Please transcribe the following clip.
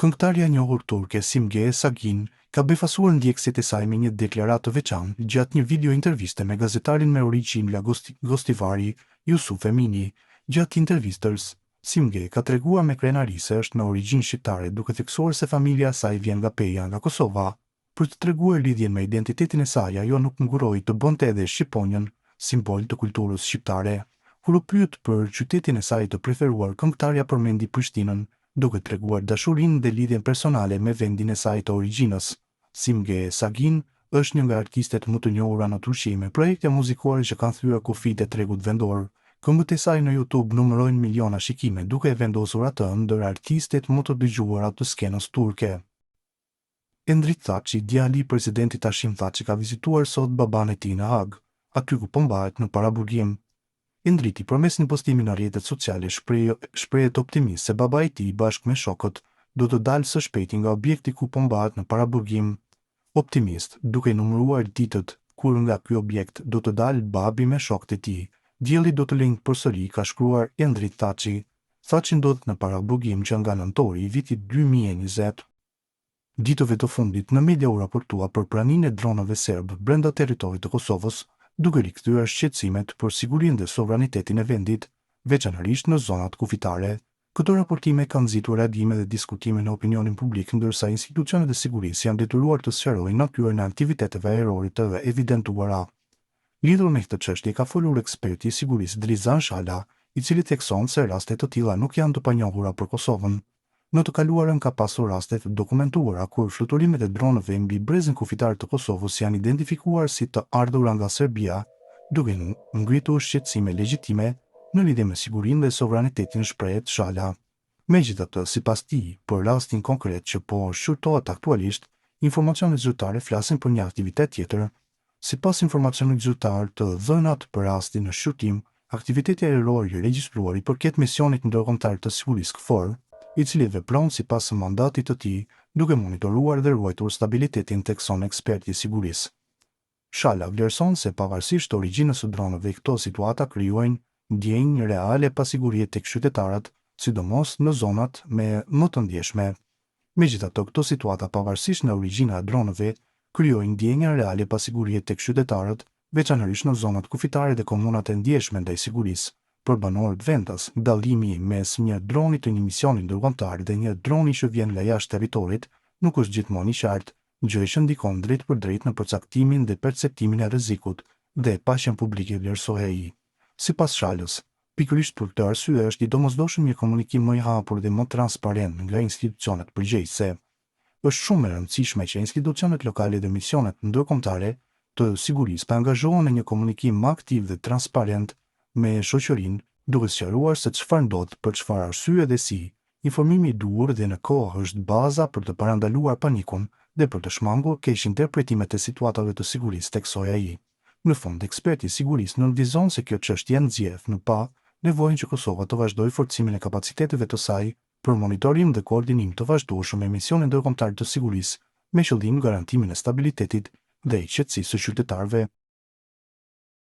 Këngëtarja e njohur turke Simge Sagin ka befasuar ndjekësit e saj me një deklaratë të veçantë gjatë një video interviste me gazetarin me origjinë gostivari Yusuf Emini. Gjatë intervistës, Simge ka treguar me krenari se është me origjinë shqiptare, duke theksuar se familja e saj vjen nga Peja, nga Kosova. Për të treguar lidhjen me identitetin e saj, ajo nuk nguroi të bënte edhe shqiponjën, simbol të kulturës shqiptare. Kur u pyet për qytetin e saj të preferuar, këngëtarja përmendi Prishtinën, duke treguar dashurinë dhe lidhjen personale me vendin e saj të origjinës. Simge Sagin është një nga artistet më të njohura në Turqi me projekte muzikore që kanë thyer kufijtë e tregut vendor. Këngët e saj në YouTube numërojnë miliona shikime, duke e vendosur atë ndër artistet më të dëgjuara të skenës turke. Endrit Thaçi, djali i presidentit Hashim Thaçi, ka vizituar sot baban e tij në Hag, aty ku po mbahet në paraburgim. Endriti përmes një postimi në rrjetet sociale shprehet optimist se baba i tij bashkë me shokët do të dalë së shpejti nga objekti ku po mbahet në paraburgim. Optimist, duke numëruar ditët kur nga ky objekt do të dalë babi me shokët e tij, dielli do të lindë përsëri, ka shkruar Endrit Thaçi. Thaçi ndodhet në paraburgim që nga nëntori i vitit 2020. Ditëve të fundit në media u raportua për praninë e dronëve serb brenda territorit të Kosovës, duke rikthyer shqetësimet për sigurinë dhe sovranitetin e vendit, veçanërisht në zonat kufitare. Këto raportime kanë nxitur reagime dhe diskutime në opinionin publik, ndërsa institucionet e sigurisë janë detyruar të sqarojnë natyrën e aktiviteteve ajrore të evidentuara. Lidhur me këtë çështje ka folur eksperti i sigurisë Drizan Shala, i cili thekson se raste të tilla nuk janë të panjohura për Kosovën. Në të kaluarën ka pasur raste të dokumentuara kur fluturimet e dronëve mbi brezin kufitar të Kosovës janë identifikuar si të ardhura nga Serbia, duke ngritur shqetësime legjitime në lidhje me sigurinë dhe sovranitetin, shprehet Shala. Megjithatë, sipas tij, për rastin konkret që po shqyrtohet aktualisht, informacionet zyrtare flasin për një aktivitet tjetër. Sipas informacionit zyrtar të dhënat për rastin në shqyrtim, aktiviteti ajror i regjistruar i përket misionit ndërkombëtar të sigurisë KFOR, i cili vepron sipas mandatit të tij, duke monitoruar dhe ruajtur stabilitetin, thekson eksperti i sigurisë. Shala vlerëson se pavarësisht origjinës së dronëve, këto situata krijojnë ndjenjë reale pasigurie tek qytetarët, sidomos në zonat me më të ndjeshme. Megjithatë, këto situata pavarësisht nga origjina e dronëve krijojnë ndjenjë reale pasigurie tek qytetarët, veçanërisht në zonat kufitare dhe komunat e ndjeshme ndaj sigurisë. Për banorët vendas, dallimi mes një droni të një misioni ndërkombëtar dhe një droni që vjen nga jashtë territorit nuk është gjithmonë i qartë, gjë që ndikon drejt për drejt në përcaktimin dhe perceptimin e rrezikut dhe paqen publike, vlerësoi ai. Sipas Shalës, pikërisht për këtë arsye është i domosdoshëm një komunikim më i hapur dhe më transparent nga institucionet përgjegjëse. Është shumë e rëndësishme që institucionet lokale dhe misionet ndërkombëtare të sigurisë të angazhohen në një komunikim më aktiv dhe transparent me shoqërinë, duke sqaruar se çfarë ndodh, për çfarë arsye dhe si. Informimi i duhur dhe në kohë është baza për të parandaluar panikun dhe për të shmangur keq interpretimet e situatave të sigurisë, theksoi ai. Në fund, eksperti i sigurisë nënvizon se kjo çështje nxjerr në pa nevojën që Kosova të vazhdojë forcimin e kapaciteteve të saj për monitorim dhe koordinim të vazhdueshëm me misionin ndërkombëtar të sigurisë, me qëllim garantimin e stabilitetit dhe i qetësisë së qytetarëve.